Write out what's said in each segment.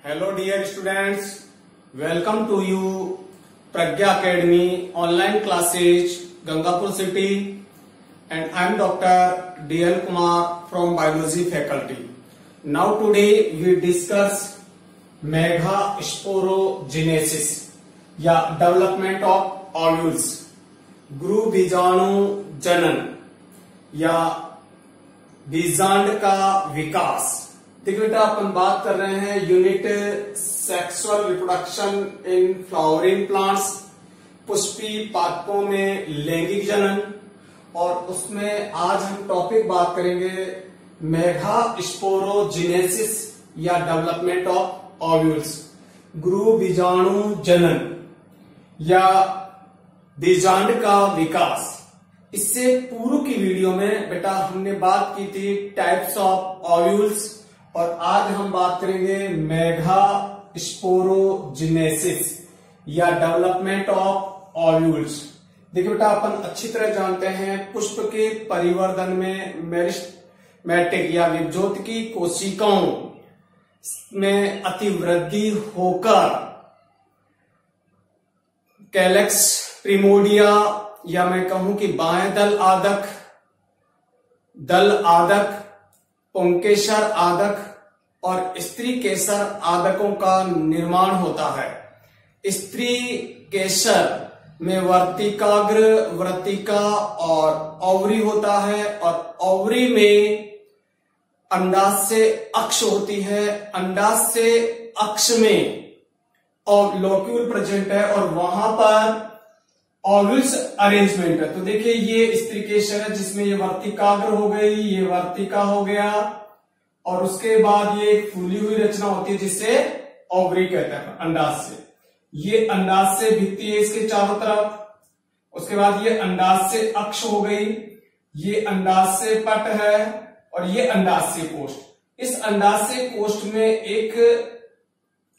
Hello dear students, welcome to you Pragya Academy online classes Gangapur city, and I am Dr. D.L. Kumar from biology faculty. Now today we discuss megasporogenesis या development of ovules, गुरु बीजाणु जनन या बीजांड का विकास। देखिए बेटा, अपन बात कर रहे हैं unit sexual reproduction in flowering plants, Pushpi पादपों में लैंगिक जनन, और उसमें आज हम टॉपिक बात करेंगे मेगास्पोरोजेनेसिस या डेवलपमेंट ऑफ ओव्यूल्स, गुरु बीजाणु जनन या बीजांड का विकास। इससे पूर्व की वीडियो में बेटा हमने बात की थी टाइप्स ऑफ ओव्यूल्स, और आज हम बात करेंगे मेगास्पोरोजेनेसिस या डेवलपमेंट ऑफ ओव्यूल्स। देखिए बेटा, अपन अच्छी तरह जानते हैं पुष्प के परिवर्धन में मेरिस्टेमेटिक या विभजोत की कोशिकाओं में अतिवृद्धि होकर कैलेक्स प्रिमोडिया या मैं कहूं कि बाएं दल आदक, पुंकेसर आदक और स्त्री केसर आदकों का निर्माण होता है। स्त्री केसर में वर्तिकाग्र, वर्तिका और ओवरी होता है, और ओवरी में अंडाशय अक्ष होती है। अंडाशय अक्ष में और लोक्यूल प्रेजेंट है और वहां पर ओव्यूल्स अरेंजमेंट है। तो देखिए, ये स्त्री केसर है जिसमें ये वर्तिकाग्र हो गई, ये वर्तिका हो गया, और उसके बाद ये एक फूली हुई रचना होती है जिसे ओवरी कहते हैं, अंडाशय। ये अंडाशय भित्ति है इसके चारों तरफ। उसके बाद ये अंडाशय अक्ष हो गई, ये अंडाशय पट है, और ये अंडाशय कोष्ठ। इस अंडाशय कोष्ठ में एक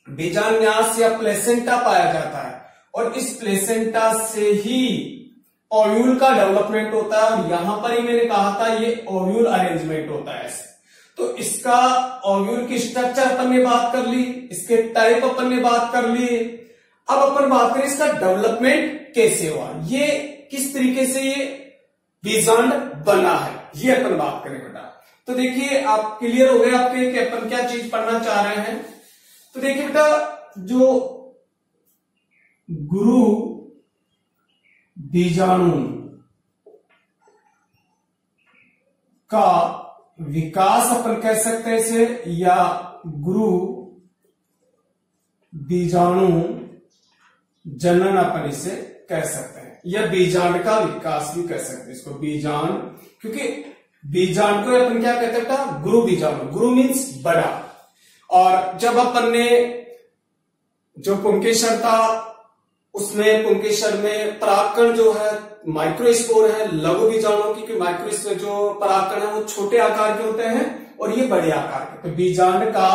बीजान्यास या प्लेसेंटा पाया जाता है, और इस प्लेसेंटा से ही ओव्यूल का डेवलपमेंट होता है। और यहां पर ही मैंने कहा था ये ओव्यूल अरेंजमेंट होता है। तो इसका ओव्यूल की स्ट्रक्चर अपन ने बात कर ली, इसके टाइप अपन ने बात कर ली। अब अपन बात करें इसका डेवलपमेंट कैसे हुआ, ये किस तरीके से ये बीजांड बना है, ये अपन बात करें बेटा। तो देखिए, आप क्लियर हो गए आपके कि अपन क्या चीज पढ़ना चाह रहे हैं। तो देखिए बेटा, जो गुरु बीजाणु का विकास अपन कह सकते हैं इसे, या गुरु बीजाणु जनन अपन इसे कह सकते हैं, या बीजांड का विकास भी कह सकते हैं इसको, बीजांड। क्योंकि बीजांड को अपन क्या कहते हैं, गुरु बीजाणु। गुरु मीन्स बड़ा। और जब अपन ने जो पुंकेसर था, उसमें पुंकेसर में परागकण जो है माइक्रोस्पोर है, लघु बीजाणु की माइक्रोस्पोर जो परागकण है वो छोटे आकार के होते हैं और ये बड़े आकार के। तो बीजांड का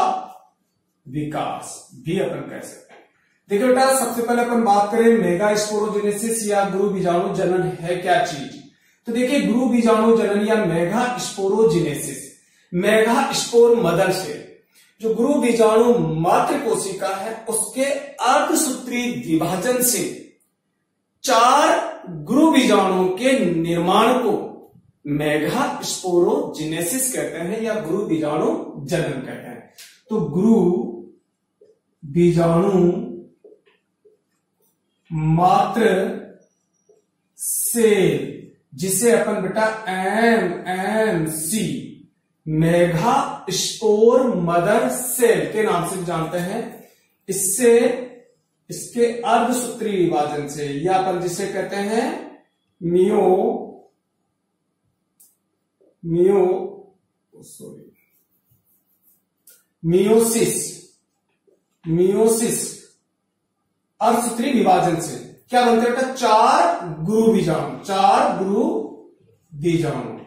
विकास भी अपन कह सकते हैं। देखिए बेटा, सबसे पहले अपन बात करें मेगास्पोरोजेनेसिस या गुरु बीजाणु जनन है क्या चीज। तो देखिए, गुरु बीजाणु जनन या मेगास्पोरोजेनेसिस, मेगास्पोर मदर से जो गुरु बीजाणु मात्र कोशिका है उसके अर्धसूत्री विभाजन से 4 गुरु बीजाणुओं के निर्माण को मेगास्पोरोजेनेसिस कहते हैं या गुरु बीजाणु जनन कहते हैं। तो गुरु बीजाणु मात्र से, जिसे अपन बेटा MMC मेगास्पोर मदर सेल के नाम से जानते हैं, इससे इसके अर्धसूत्री विभाजन से, या अपन जिसे कहते हैं मियोसिस अर्धसूत्री विभाजन से क्या बनते हैं, 4 गुरु बीजाणु।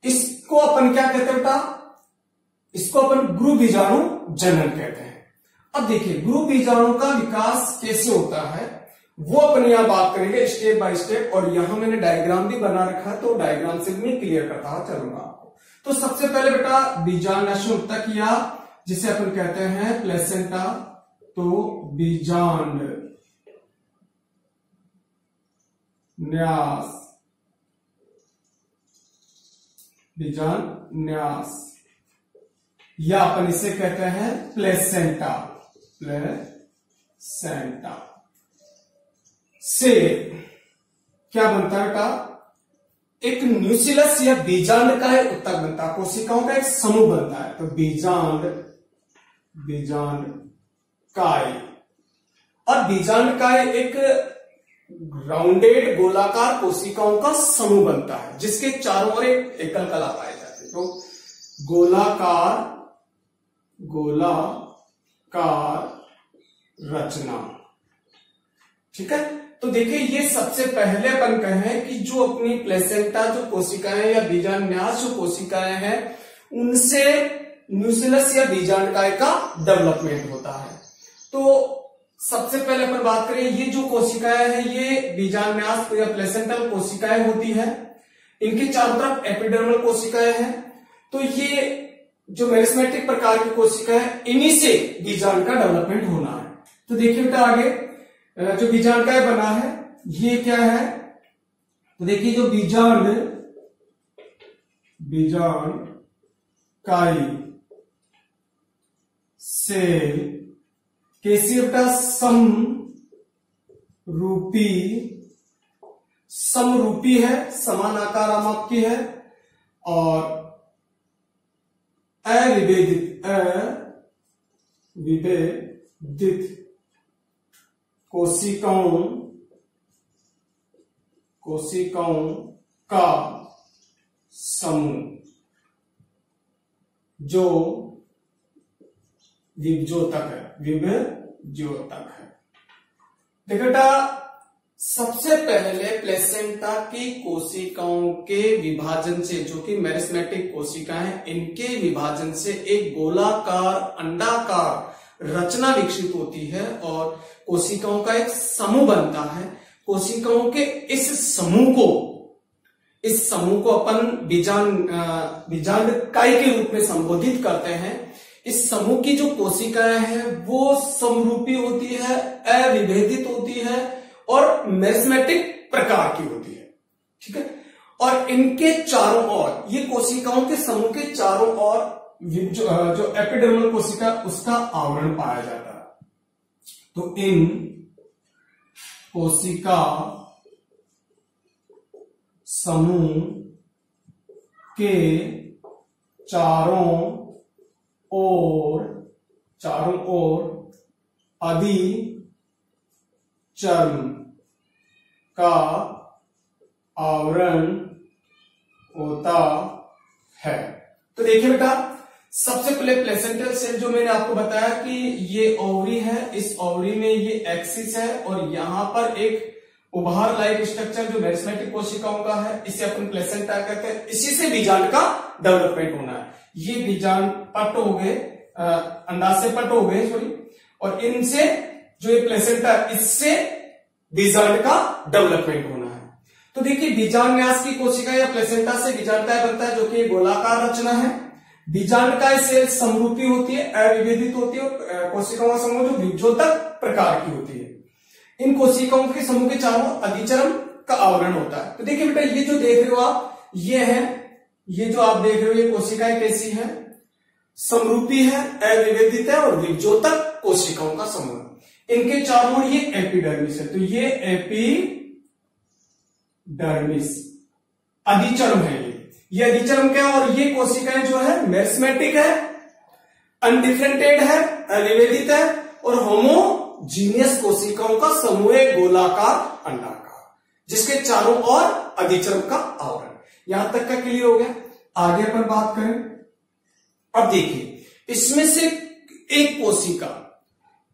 इसको अपन क्या कहते हैं बेटा, इसको अपन गुरु बीजाणु जनन कहते हैं। अब देखिए, गुरु बीजाणु का विकास कैसे होता है वो अपन यहां बात करेंगे स्टेप बाय स्टेप, और यहां मैंने डायग्राम भी बना रखा है, तो डायग्राम से मैं क्लियर करता चलूंगा आपको। तो सबसे पहले बेटा बीजांडाशय उत्तक या जिसे अपन कहते हैं प्लेसेंटा, तो बीजांड न्यास, बीजांड न्यास, या अपन इसे कहते हैं प्लेसेंटा, प्लेसेंटा से क्या बनता है बेटा, एक न्यूसिलस या बीजांड का एक उत्तक बनता है, कोशिकाओं का एक समूह बनता है। तो बीजांड, बीजांड काय, और बीजांड काय एक राउंडेड गोलाकार कोशिकाओं का समूह बनता है जिसके चारों ओर एक एकल कला पाई जाती है। तो गोलाकार, गोलाकार रचना, ठीक है। तो देखिए ये सबसे पहले अपन कहें कि जो अपनी प्लेसेंटा जो कोशिकाएं या बीजांड न्यास जो कोशिकाएं हैं उनसे न्यूसिलस या बीजांड काय का डेवलपमेंट होता है। तो सबसे पहले अपन बात करें, ये जो कोशिकाएं हैं ये बीजांड न्यास या प्लेसेंटल कोशिकाएं होती है, इनके चारों तरफ एपिडर्मल कोशिकाएं हैं। तो ये जो मेरिस्मेटिक प्रकार की कोशिकाएं, इन्हीं से बीजांड का डेवलपमेंट होना है। तो देखिए बेटा आगे जो बीजांड काय बना है ये क्या है, तो देखिए जो बीजांड, बीजांड काय से कैसी बेटा समरूपी, समरूपी है, समान आकार आमाप की है, और अविभेदित, अविभेदित कोशिकाओं, कोशिकाओं का समूह जो विभज्योतक है, विभज्योतक है। देखो बेटा सबसे पहले प्लेसेंटा की कोशिकाओं के विभाजन से, जो कि मेरिस्मेटिक कोशिकाएं हैं, इनके विभाजन से एक गोलाकार अंडाकार रचना विकसित होती है और कोशिकाओं का एक समूह बनता है। कोशिकाओं के इस समूह को अपन बीजांड काय के रूप में संबोधित करते हैं। इस समूह की जो कोशिकाएं हैं वो समरूपी होती है, अविभेदित होती है और मेरिस्मेटिक प्रकार की होती है, ठीक है। और इनके चारों ओर, ये कोशिकाओं के समूह के चारों ओर जो एपिडर्मल कोशिका उसका आवरण पाया जाता है। तो इन कोशिका समूह के चारों ओर अधिचर्म का आवरण होता है। तो देखिए बेटा सबसे पहले प्लेसेंटल सेल जो मैंने आपको बताया कि ये ओवरी है, इस ओवरी में ये एक्सिस है और यहां पर एक उभार लाइक स्ट्रक्चर जो मेरिस्मेटिक कोशिकाओं का है, इसे अपन प्लेसेंटा कहते हैं। इसी से बीजांड का डेवलपमेंट होना है। ये बीजांड पट हो गए, अंडाशय पट हो गए सॉरी, और इनसे जो ये प्लेसेंटा, इससे बीजांड का डेवलपमेंट होना है। तो देखिए बीजांड न्यास की कोशिका या प्लेसेंटा से बीजांड काय बनता है, जो कि गोलाकार रचना है। बीजांड काय सेल समरूपी होती है, अविभेदित होती है, और कोशिकाओं का समूह जो विभज्योतक प्रकार की होती है। इन कोशिकाओं के समूह के चारों अधिचर्म का आवरण होता है। तो देखिए बेटा ये जो देख रहे हो आप, ये है, ये जो आप देख रहे हो ये कोशिकाएं कैसी है, समरूपी है, अविभेदित है और विभज्योतक कोशिकाओं का समूह। इनके चारों ओर ये एपिडर्मिस है, तो ये एपिडर्मिस अधिचर्म है। ये अधिचर्म क्या है, और ये कोशिकाएं जो है मेरिस्मेटिक है, अनडिफरेंटेड है, अविभेदित है और होमोजीनियस कोशिकाओं का समूह गोलाकार अंडाकार, जिसके चारों ओर अधिचर्म का आवरण। यहां तक का क्लियर हो गया। आगे पर बात करें, अब देखिए इसमें से एक कोशिका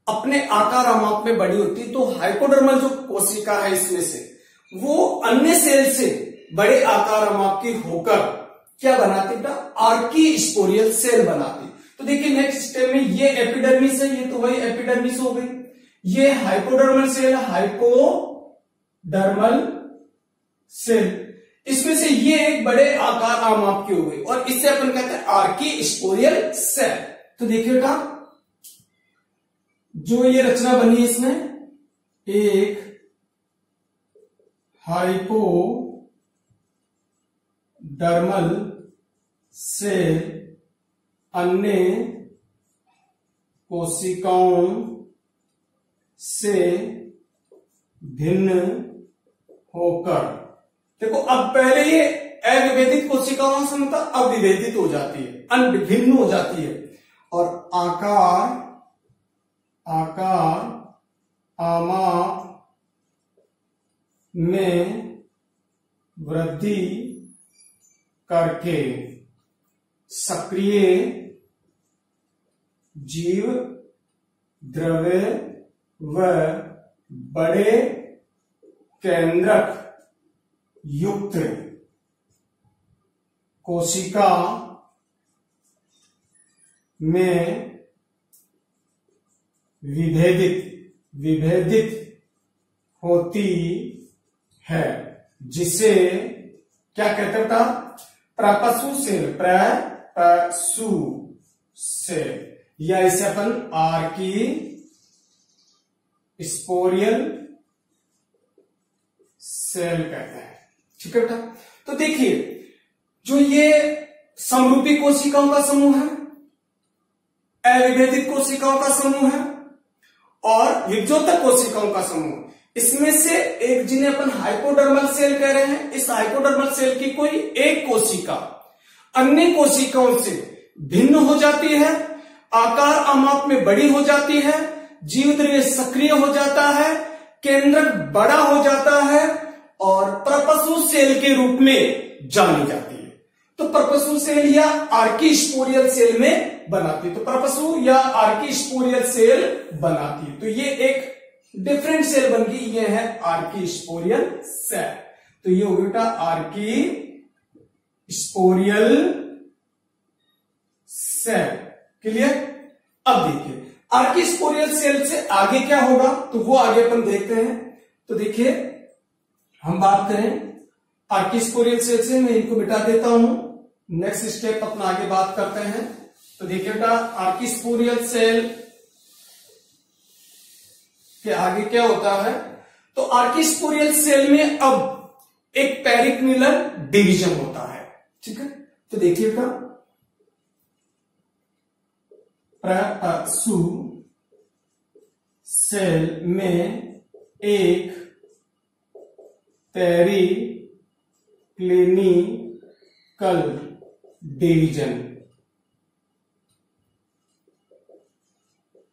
अपने आकार आमाप में बड़ी होती है, तो हाइपोडर्मल जो कोशिका है इसमें से वो अन्य सेल से बड़े आकार आमाप की होकर क्या बनाती है, आर्की स्पोरियल सेल बनाती। तो देखिए नेक्स्ट स्टेप में ये एपिडर्मिस है, ये तो वही एपिडर्मिस हो गई। ये हाइपोडर्मल सेल है, हाइपोडर्मल सेल, इसमें से ये एक बड़े आकार आमाप की हो गई और इससे अपन कहते हैं आर्की स्पोरियल सेल। तो देखिए बेटा, जो ये रचना बनी है इसमें एक हाइपोडर्मल से अन्य कोशिकाओं से भिन्न होकर, देखो अब पहले ये अविभेदित कोशिकाओं से मतलब अविभेदित हो जाती है, भिन्न हो जाती है, और आकार आमाप में वृद्धि करके सक्रिय जीव द्रव्य व बड़े केंद्रक युक्त कोशिका में विभेदित होती है, जिसे क्या कहते हैं बेटा? प्रपसु सेल, या इसे अपन आर्की स्पोरियल सेल कहते हैं। ठीक है बेटा, तो देखिए जो ये समरूपी कोशिकाओं का समूह है, अविभेदित कोशिकाओं का समूह है और विभजोतक कोशिकाओं का समूह, इसमें से एक जिन्हें अपन हाइपोडर्मल सेल कह रहे हैं, इस हाइपोडर्मल सेल की कोई एक कोशिका अन्य कोशिकाओं से भिन्न हो जाती है, आकार आमाप में बड़ी हो जाती है, जीवद्रव्य सक्रिय हो जाता है, केंद्रक बड़ा हो जाता है और प्रपसु सेल के रूप में जानी जाती है। तो प्रपसु सेल या आर्की स्पोरियल सेल में बनाती है, तो प्रपसु या आर्की स्पोरियल सेल बनाती है। तो ये एक डिफरेंट सेल बन गई, ये है आर्की स्पोरियल सेल। तो ये हो बेटा आर्की स्पोरियल सेल। क्लियर? अब देखिए आर्की स्पोरियल सेल से आगे क्या होगा, तो वो आगे अपन देखते हैं। तो देखिए हम बात करें आर्की स्पोरियल सेल से, मैं इनको मिटा देता हूं, नेक्स्ट स्टेप अपना आगे बात करते हैं। तो देखिए बेटा आर्की स्पोरियल सेल के आगे क्या होता है, तो आर्की स्पोरियल सेल में अब एक पेरिक्लिनल डिवीजन होता है। ठीक है, तो देखिए बेटा प्रपसु सेल में एक पेरिक्लिनिकल डिवीजन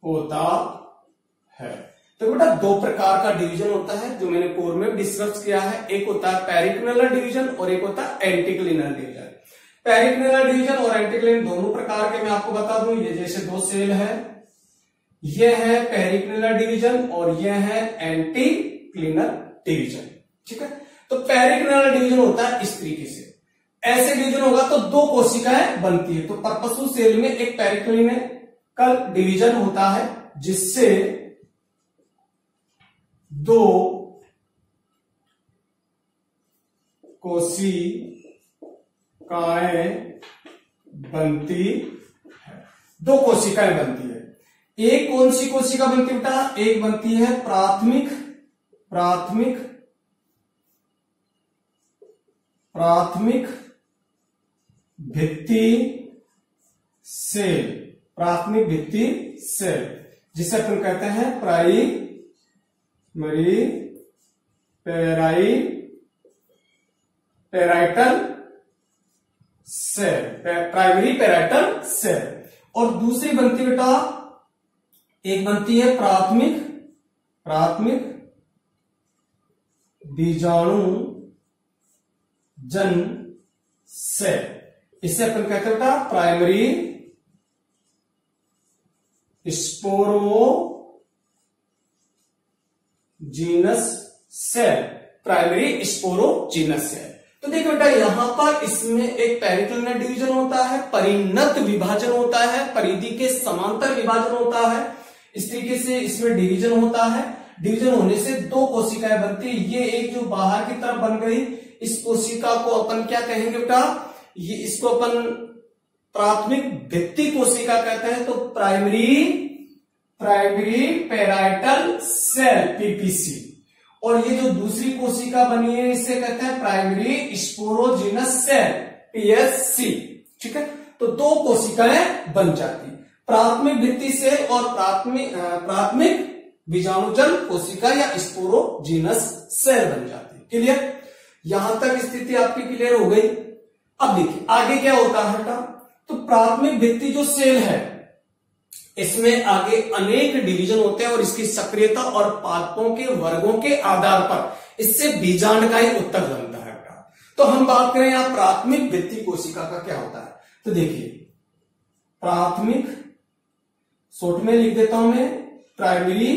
होता है। तो बेटा दो प्रकार का डिवीजन होता है जो मैंने पूर्व में डिस्कस किया है, एक होता है पेरिक्लिनल डिवीजन और एक होता है एंटीक्लिनल डिवीजन। पेरिक्लिनल डिवीजन और एंटीक्लिनल दोनों प्रकार के मैं आपको बता दूं, ये जैसे दो सेल है, ये है पेरिक्लिनल डिवीजन और ये है एंटीक्लिनल डिवीजन। ठीक है, तो पेरिक्लिनल डिवीजन होता है इस तरीके से, ऐसे डिवीजन होगा तो दो कोशिकाएं बनती है। तो प्रपसु सेल में एक पेरिक्लिनिकल डिवीजन होता है जिससे दो कोशिकाएं बनती है, दो कोशिकाएं बनती है। एक कौन सी कोशिका बनती है बेटा, एक बनती है प्राथमिक भित्ति सेल, जिसे अपन कहते हैं प्राइमरी पेराइटल सेल, और दूसरी बनती बेटा, एक बनती है प्राथमिक बीजाणु जन सेल, इसे अपन कहते हैं बेटा प्राइमरी स्पोरोजीनस सेल। तो देखो बेटा यहां पर इसमें एक पेरिक्लिनल डिवीजन होता है, परिणत विभाजन होता है, परिधि के समांतर विभाजन होता है, इस तरीके से इसमें डिवीजन होता है। डिवीजन होने से दो कोशिकाएं बनती है, ये एक जो बाहर की तरफ बन गई, इस कोशिका को अपन क्या कहेंगे बेटा, ये इसको अपन प्राथमिक भित्ति कोशिका कहते हैं, तो प्राइमरी पेराइटल सेल पीपीसी। और ये जो दूसरी कोशिका बनी है इसे कहते हैं प्राइमरी स्पोरोजिनस सेल पीएससी। ठीक है, तो दो कोशिकाएं बन जाती, प्राथमिक भित्ति सेल और प्राथमिक बीजाणुजन कोशिका या स्पोरोजिनस सेल बन जाती। क्लियर? यहां तक स्थिति आपकी क्लियर हो गई। अब देखिए आगे क्या होता है बेटा, तो प्राथमिक भित्ति जो सेल है इसमें आगे अनेक डिवीजन होते हैं और इसकी सक्रियता और पादपों के वर्गों के आधार पर इससे बीजांडकाई उत्तक बनता है बेटा। तो हम बात करें यहां प्राथमिक भित्ति कोशिका का क्या होता है, तो देखिए प्राथमिक, शॉर्ट में लिख देता हूं मैं, प्राइमरी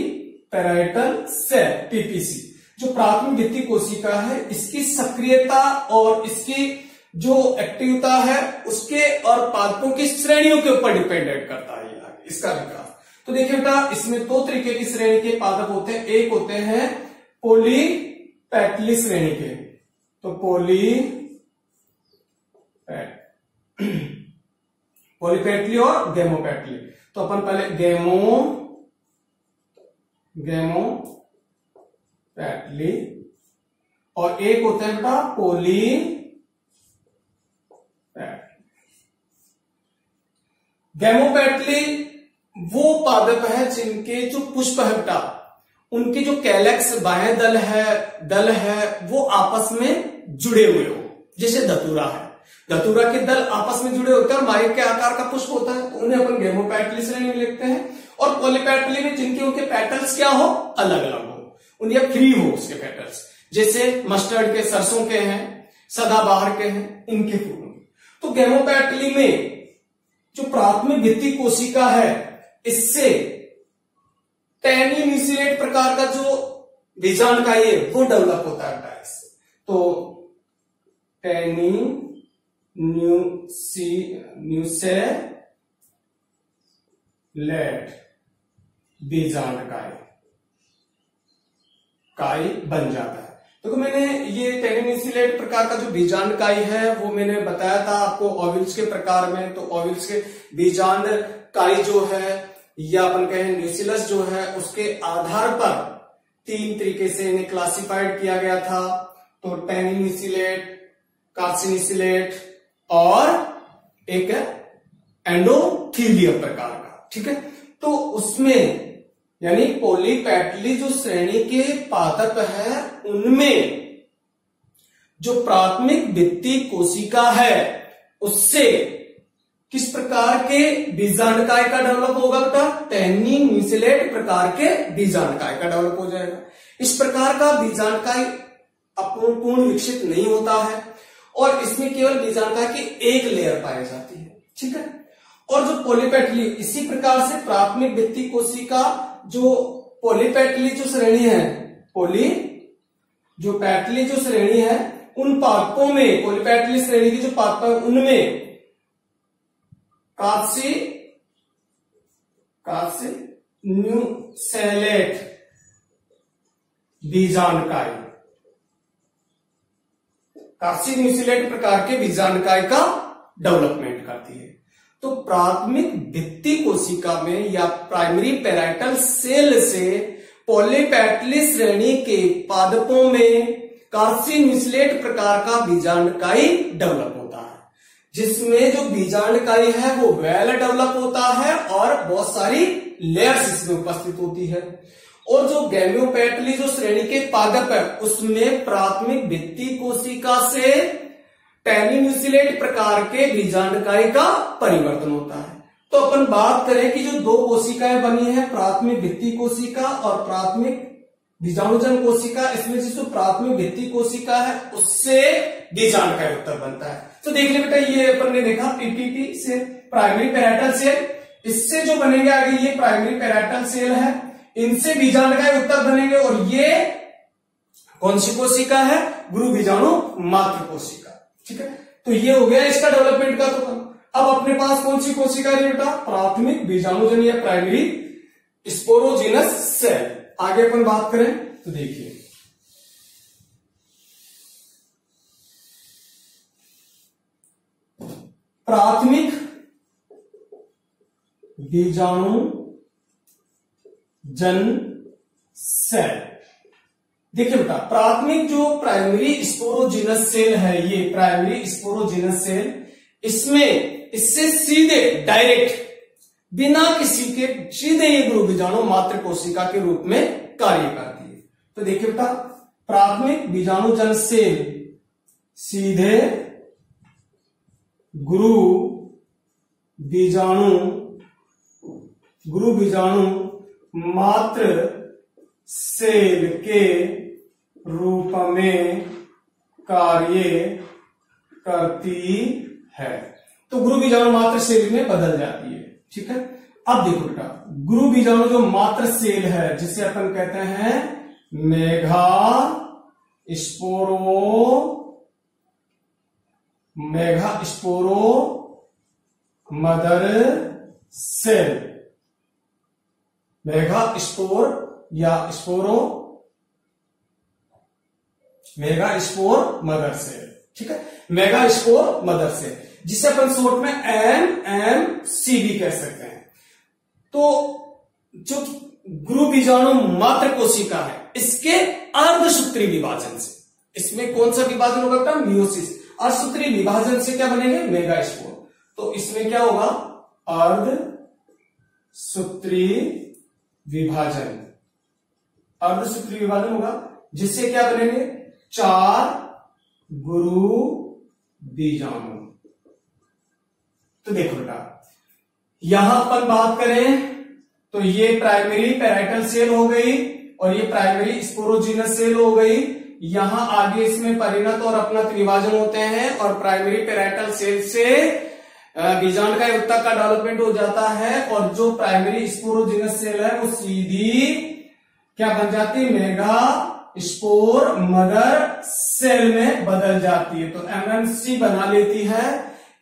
पेराइटल सेल पीपीसी। जो प्राथमिक भित्ति कोशिका है इसकी सक्रियता और इसकी जो एक्टिवता है उसके और पादपों की श्रेणियों के ऊपर डिपेंडेंट करता है इसका विकास। तो देखिए बेटा इसमें दो तरीके की श्रेणी के पादप होते हैं, एक होते हैं पॉलीपेटली श्रेणी के, तो पॉलीपेटली और गैमोपेटली। तो अपन पहले गैमोपेटली और एक होते हैं बेटा पॉलीपेटली। गैमोपेटली वो पादप है जिनके जो पुष्प है बेटा उनके जो कैलेक्स बाह्य दल है वो आपस में जुड़े हुए हो, जैसे धतूरा है, धतूरा के दल आपस में जुड़े होते हैं और माइक के आकार का पुष्प होता है, तो उन्हें अपन गैमोपेटली श्रेणी में लिखते हैं। और पॉलीपेटली में जिनके उनके पेटल्स क्या हो, अलग अलग हो, उनके फ्री हो उसके पेटल्स, जैसे मस्टर्ड के, सरसों के हैं, सदाबहार के हैं, इनके फूल होंगे। तो गैमोपेटली में जो प्राथमिक भित्ति कोशिका है इससे टैनी म्यूसिलेट प्रकार का जो बीजांडकाई है वो डेवलप होता है इससे। तो टैनी म्यूसिलेट बीजांडकाई बन जाता है। तो मैंने ये टैनी म्यूसिलेट प्रकार का जो बीजांडकाई है वो मैंने बताया था आपको ओविल्स के प्रकार में। तो ओविल्स के बीजांडकाई जो है या अपन कहें न्यूसिलस जो है उसके आधार पर तीन तरीके से इन्हें क्लासिफाइड किया गया था, तो टैनी म्यूसिलेट, कार्सिनिसिलेट और एक एंडोथीलियम प्रकार का। ठीक है, तो उसमें यानी पॉलीपेटली जो श्रेणी के पादप है उनमें जो प्राथमिक भित्ति कोशिका है उससे किस प्रकार के बीजांडकाय का डेवलप होगा बेटा, टैनी म्यूसिलेट प्रकार के बीजांडकाय का डेवलप हो जाएगा। इस प्रकार का बीजांडकाय पूर्ण विकसित नहीं होता है और इसमें केवल बीजांडकाय की एक लेयर पाई जाती है। ठीक है, और जो पॉलीपेटली, इसी प्रकार से प्राथमिक भित्ति कोशिका जो पॉलीपेटली जो श्रेणी है, पैटली जो श्रेणी है उन पादपों में, पॉलीपेटली श्रेणी की जो पादप है उनमें कार्सिन्यूसेलेट बीजांडकाय, कार्सिन्यूसेलेट प्रकार के बीजांडकाय का डेवलपमेंट करती है। तो प्राथमिक भित्ति कोशिका में या प्राइमरी पेराइटल सेल से पॉलीपेटली श्रेणी के पादपों में कार्सिन्यूसेलेट प्रकार का बीजांडकाई डेवलप होता है, जिसमें जो बीजांडकाई है वो वेल डेवलप होता है और बहुत सारी लेयर्स इसमें उपस्थित होती है। और जो गैमियोपेटली जो श्रेणी के पादप है उसमें प्राथमिक भित्ति कोशिका से टैनी म्यूसिलेट प्रकार के बीजांडकाई का परिवर्तन होता है। तो अपन बात करें कि जो दो कोशिकाएं बनी है, प्राथमिक भित्ति कोशिका और प्राथमिक बीजाणुजन कोशिका, इसमें जो प्राथमिक भित्ति कोशिका है उससे बीजांडकाय उत्तक बनता है। तो देख ले बेटा, ये अपन ने देखा पीपीपी से प्राइमरी पेराइटल सेल, इससे जो बनेंगे आगे ये प्राइमरी पेराइटल सेल है, इनसे बीजांडकाय उत्तक बनेंगे और ये कौन सी कोशिका है, गुरु बीजाणु मात्र कोशिका। ठीक है, तो ये हो गया इसका डेवलपमेंट का। तो अब अपने पास कौन सी कोशिका है बेटा, प्राथमिक बीजाणुजन या प्राइमरी स्पोरोजिनस सेल। आगे अपन बात करें तो देखिए प्राथमिक बीजाणु जन सेल। देखिए बेटा, प्राथमिक जो प्राइमरी स्पोरोजिनस सेल है, ये प्राइमरी स्पोरोजिनस सेल, इसमें इससे सीधे डायरेक्ट बिना किसी के सीधे ये गुरु बीजाणु मात्र कोशिका के रूप में कार्य करती है। तो देखिए बेटा, प्राथमिक बीजाणु जन सेल सीधे गुरु बीजाणु मात्र सेल के रूप में कार्य करती है। तो गुरु बीजाणु मात्र सेल में बदल जाती है। ठीक है, अब देखो बेटा, गुरु बीजाणु जो मात्र सेल है, जिसे अपन कहते हैं mega स्पोरो mother cell, mega spore या मेगा स्पोर मदर सेल। ठीक है, मेगा स्पोर मदर सेल, जिसे अपन शॉर्ट में MMC भी कह सकते हैं। तो जो गुरु बीजाणु मात्र कोशिका है, इसके अर्धसूत्री विभाजन से, इसमें कौन सा विभाजन होगा बेटा? मियोसिस। अर्धसूत्री विभाजन से क्या बनेंगे? Mega spore. तो इसमें क्या होगा? अर्धसूत्री विभाजन, अर्धसूत्री विभाजन होगा, जिससे क्या बनेंगे? 4 गुरु बीजाणु। तो देखो बेटा, यहां अपन बात करें तो ये प्राइमरी पैराइटल सेल हो गई और ये प्राइमरी स्पोरोजिनस सेल हो गई। यहां आगे इसमें परिणत और अपनत विभाजन होते हैं और प्राइमरी पैराइटल सेल से बीजांड का ऊतक का डेवलपमेंट हो जाता है और जो प्राइमरी स्पोरोजिनस सेल है वो सीधी क्या बन जाती है? मेगा स्पोर मदर सेल में बदल जाती है। तो MMC बना लेती है।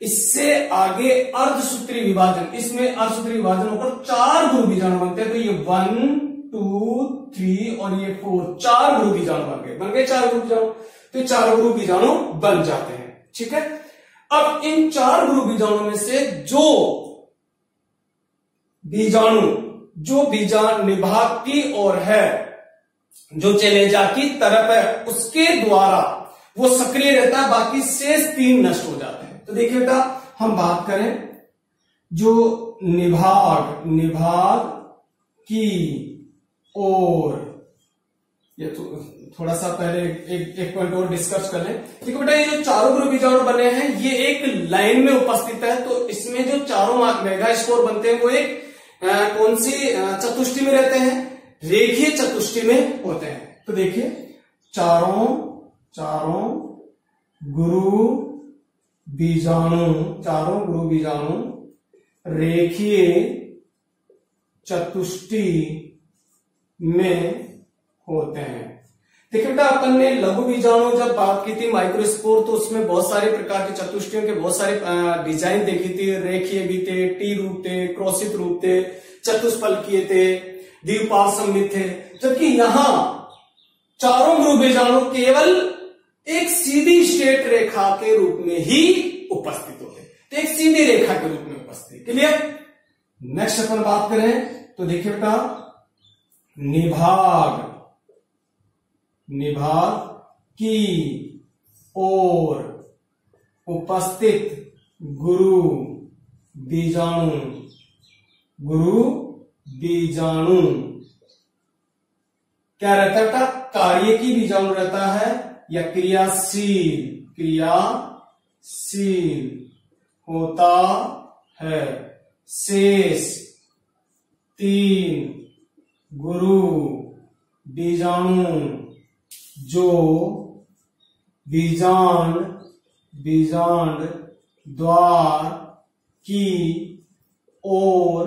इससे आगे अर्धसूत्री विभाजन, इसमें अर्धसूत्री विभाजन होकर 4 गुरु बीजाणु बनते हैं। तो ये 1, 2, 3 और ये 4, 4 गुरु बीजाणु बन गए 4 गुरु बीजाणु। तो 4 गुरु बीजाणु बन जाते हैं। ठीक है, अब इन 4 गुरु बीजाणु में से जो बीजाणु निभाग की ओर है, जो चलेजा की तरफ है, उसके द्वारा वो सक्रिय रहता है, बाकी शेष 3 नष्ट हो जाते हैं। तो देखिए बेटा, हम बात करें जो निभाग की ओर, ये तो थोड़ा सा पहले एक पॉइंट और डिस्कस कर लें। देखो बेटा, ये जो 4 गुरु बीजाणु बने हैं, ये एक लाइन में उपस्थित है। तो इसमें जो 4 मेगा स्पोर बनते हैं वो एक कौन सी चतुष्टय में रहते हैं? रेखीय चतुष्टय में होते हैं। तो देखिए, चारों गुरु बीजाणु रेखीय चतुष्टय में होते हैं। देखिए बेटा, अपन ने लघु बीजाणु जब बात की थी माइक्रोस्पोर, तो उसमें बहुत सारे प्रकार के चतुष्टयों के बहुत सारे डिजाइन देखी थी। रेखीय भी थे, टी रूप थे, क्रॉसित रूप थे, चतुष्फलकीय थे, द्विपार्श्विक थे। जबकि यहां 4 गुरु बीजाणु केवल एक सीधी स्ट्रेट रेखा के रूप में ही उपस्थित होते, तो एक सीधी रेखा के रूप में उपस्थित। क्लियर? नेक्स्ट अपन बात करें तो देखिए बेटा, निभाग की ओर उपस्थित गुरु बीजाणु क्या रहता है बेटा? कार्य की बीजाणु रहता है या क्रियाशील होता है। शेष 3 गुरु बीजाणु जो बीजांड द्वार की ओर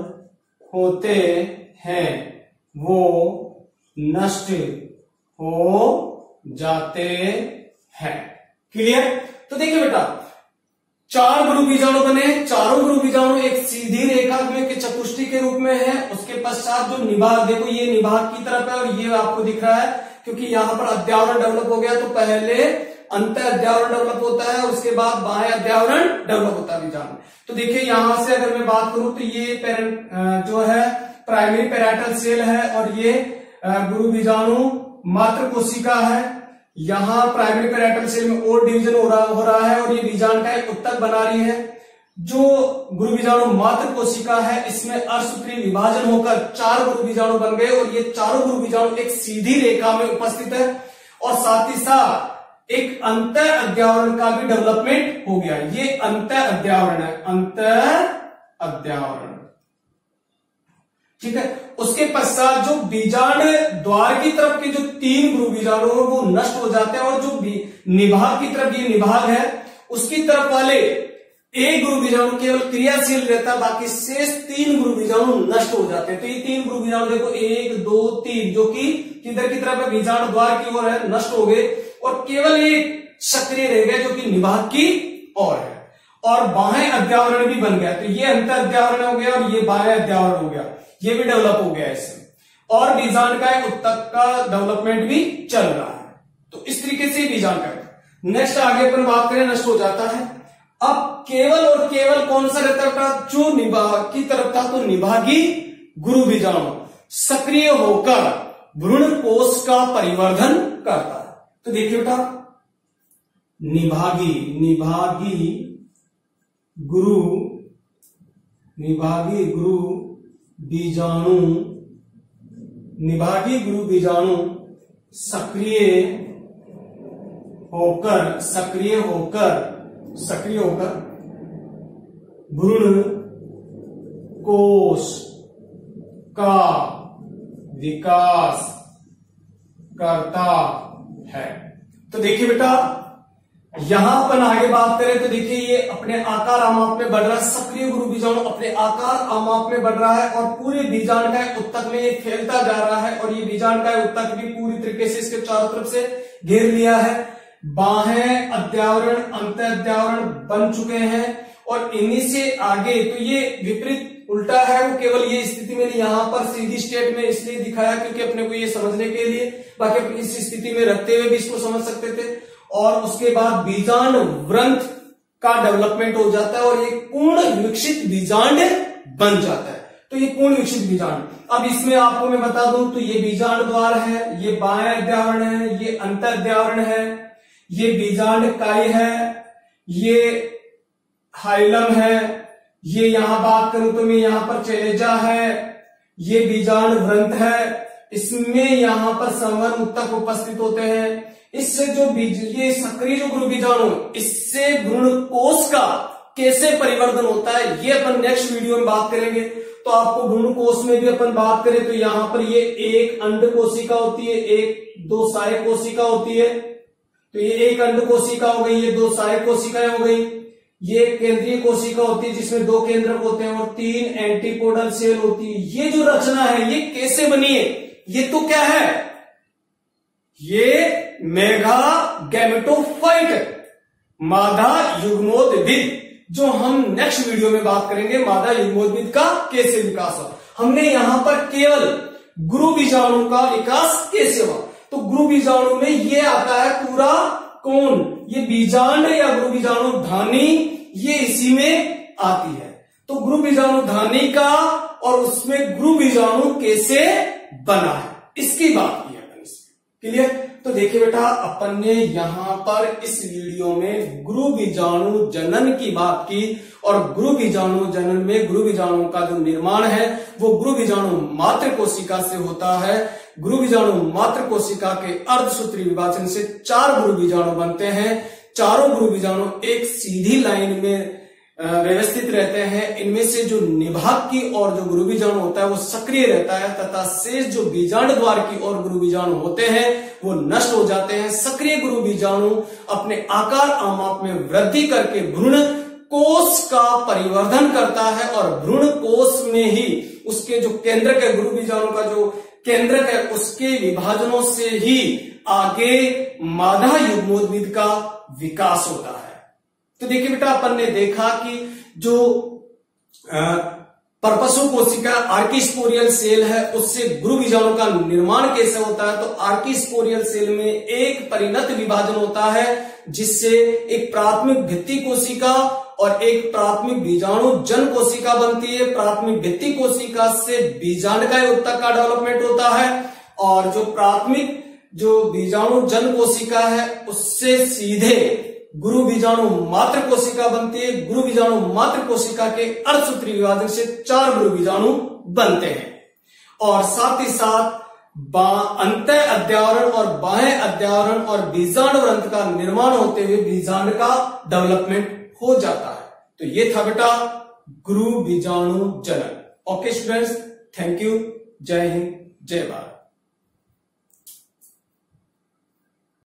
होते हैं, वो नष्ट हो जाते हैं। क्लियर? तो देखिए बेटा, 4 गुरु बीजाणु बने, चारों गुरु बीजाणु एक सीधी रेखा में के चतुष्टय के रूप में है। उसके पश्चात जो निभाग, देखो ये निभाग की तरफ है और ये आपको दिख रहा है क्योंकि यहां पर अध्यावरण डेवलप हो गया। तो पहले अंत अध्यावरण डेवलप होता है, उसके बाद बाह्य अध्यावरण डेवलप होता है बीजांड में। तो देखिए यहां से अगर मैं बात करूं तो ये जो है प्राइमरी पैराइटल सेल है और ये गुरु बीजाणु मात्र कोशिका है। यहाँ प्राइमरी पैराइटल सेल में और डिवीजन हो रहा है और ये बीजांड का एक उत्तक बना रही है। जो गुरु बीजाणु मात्र कोशिका है इसमें अर्धसूत्री विभाजन होकर 4 गुरु बीजाणु बन गए और ये चारों गुरु बीजाणु एक सीधी रेखा में उपस्थित है और साथ ही साथ एक अंतर अध्यावरण का भी डेवलपमेंट हो गया। ये अंतर अध्यावरण है, अंतर अध्यावरण, ठीक है। उसके पश्चात जो बीजांड द्वार की तरफ के जो 3 गुरु बीजाणु है वो नष्ट हो जाते हैं और जो निभाग की तरफ ये निभाग है उसकी तरफ वाले एक गुरु बीजाणु केवल क्रियाशील रहता है, बाकी शेष 3 गुरु बीजाणु नष्ट हो जाते हैं। तो ये 3 गुरु बीजाणु देखो 1 2 3 जो कि किधर की तरफ है, बीजांड द्वार की ओर है, नष्ट हो गए और केवल एक सक्रिय रह गए जो कि निभाग की ओर है और बाह्य अध्यावरण भी बन गया। तो ये अंतर अध्यावरण हो गया और ये बाह्य अध्यावरण हो गया, ये भी डेवलप हो गया इसमें और बीजांड का एक उत्तक का डेवलपमेंट भी चल रहा है। तो इस तरीके से बीजांड का नेक्स्ट आगे अपन बात करें, नष्ट हो जाता है। अब केवल और केवल कौन सा रहता था, जो निभाग की तरफ था, तो निभागी गुरु बीजाणु सक्रिय होकर भ्रूण कोश का परिवर्धन करता है। तो देखिए बेटा निभागी गुरु बीजाणु सक्रिय होकर भ्रूण कोश का विकास करता है। तो देखिए बेटा यहां अपन आगे बात करें तो देखिए ये अपने आकार आमाप में बढ़ रहा है, सक्रिय गुरु बीजाणु अपने आकार आमाप में बढ़ रहा है और पूरे बीजांड का उत्तक में ये फैलता जा रहा है और ये बीजांड का उत्तक भी पूरी तरीके से इसके चारों तरफ से घेर लिया है। बाह्य अध्यावरण अंत अध्यावरण बन चुके हैं और इन्हीं से आगे तो ये विपरीत उल्टा है, वो केवल ये स्थिति में यहां पर सीधी स्टेट में इसलिए दिखाया क्योंकि अपने को ये समझने के लिए, बाकी अपनी इस स्थिति में रखते हुए भी इसको समझ सकते थे। और उसके बाद बीजांड व्रंथ का डेवलपमेंट हो जाता है और ये पूर्ण विकसित बीजांड बन जाता है। तो ये पूर्ण विकसित बीजांड, अब इसमें आपको मैं बता दूं तो ये बीजांड द्वार है, ये बाह्य अध्यावरण है, ये अंतर अध्यावरण है, ये बीजांड काई है, ये हाइलम है, ये यहां बात करूं तो मैं यहां पर चैलेजा है, ये बीजांड व्रंथ है, इसमें यहां पर संवहन उत्तक उपस्थित होते हैं। इससे जो ये सक्रिय जो गुरु बीजाणु इससे भ्रूण कोश का कैसे परिवर्तन होता है ये अपन नेक्स्ट वीडियो में बात करेंगे। तो आपको भ्रूण कोश में भी अपन बात करें तो यहां पर ये एक अंड कोशिका होती है, एक 2 सहायक कोशिका होती है। तो ये एक अंड कोशिका हो गई, ये 2 सहायक कोशिकाएं हो गई, ये केंद्रीय कोशिका होती है जिसमें 2 केंद्रक होते हैं और 3 एंटीपोडल सेल होती है। ये जो रचना है ये कैसे बनी है, ये तो क्या है, ये मेगा गैमेटोफाइट मादा युग्मोद्भिद, जो हम नेक्स्ट वीडियो में बात करेंगे मादा युग्मोद्भिद का कैसे विकास हुआ। हमने यहां पर केवल गुरु बीजाणु का विकास कैसे हुआ, तो गुरु बीजाणु में ये आता है पूरा कौन, ये बीजांड या गुरु बीजाणु धानी, ये इसी में आती है। तो गुरु बीजाणु धानी का और उसमें गुरु बीजाणु कैसे बना है इसकी बात की है अपन इसमें, क्लियर। तो देखिए बेटा अपन ने यहां पर इस वीडियो में गुरु बीजाणु जनन की बात की और गुरु बीजाणु जनन में गुरु बीजाणु का जो निर्माण है वो गुरु बीजाणु मात्र कोशिका से होता है। गुरु बीजाणु मात्र कोशिका के अर्धसूत्री विभाजन से 4 गुरु बीजाणु बनते हैं। चारों गुरु बीजाणु एक सीधी लाइन में व्यवस्थित रहते हैं। इनमें से जो निभाग की ओर जो गुरु बीजाणु होता है वो सक्रिय रहता है तथा शेष जो बीजांड द्वार की ओर गुरु बीजाणु होते हैं वो नष्ट हो जाते हैं। सक्रिय गुरु बीजाणु अपने आकार आमाप में वृद्धि करके भ्रूण कोश का परिवर्धन करता है और भ्रूण कोश में ही उसके जो केंद्रक है, गुरु बीजाणु का जो केंद्रक है उसके विभाजनों से ही आगे मादा युग्मोद्भिद का विकास होता है। तो देखिए बेटा अपन ने देखा कि जो परपसु कोशिका आर्किस्पोरियल सेल है, उससे गुरु बीजाणु का निर्माण कैसे होता है? तो आर्किस्पोरियल सेल में एक परिणत विभाजन होता है, जिससे एक प्राथमिक भित्ति कोशिका और एक प्राथमिक बीजाणु जन कोशिका बनती है। प्राथमिक भित्ति कोशिका से बीजांडकाय उत्तक का डेवलपमेंट होता है, और जो प्राथमिक जो बीजाणु जन कोशिका है उससे सीधे गुरु बीजाणु मात्र कोशिका बनती है। गुरु बीजाणु मात्र कोशिका के अर्धसूत्री विभाजन से 4 गुरु बीजाणु बनते हैं, और साथ ही साथ अंत अध्यावरण और बाह्य अध्यावरण और बीजांड ग्रंथ का निर्माण होते हुए बीजांड का डेवलपमेंट हो जाता है। तो ये था बेटा गुरु बीजाणु जनन। Okay students, thank you. जय हिंद, जय भारत।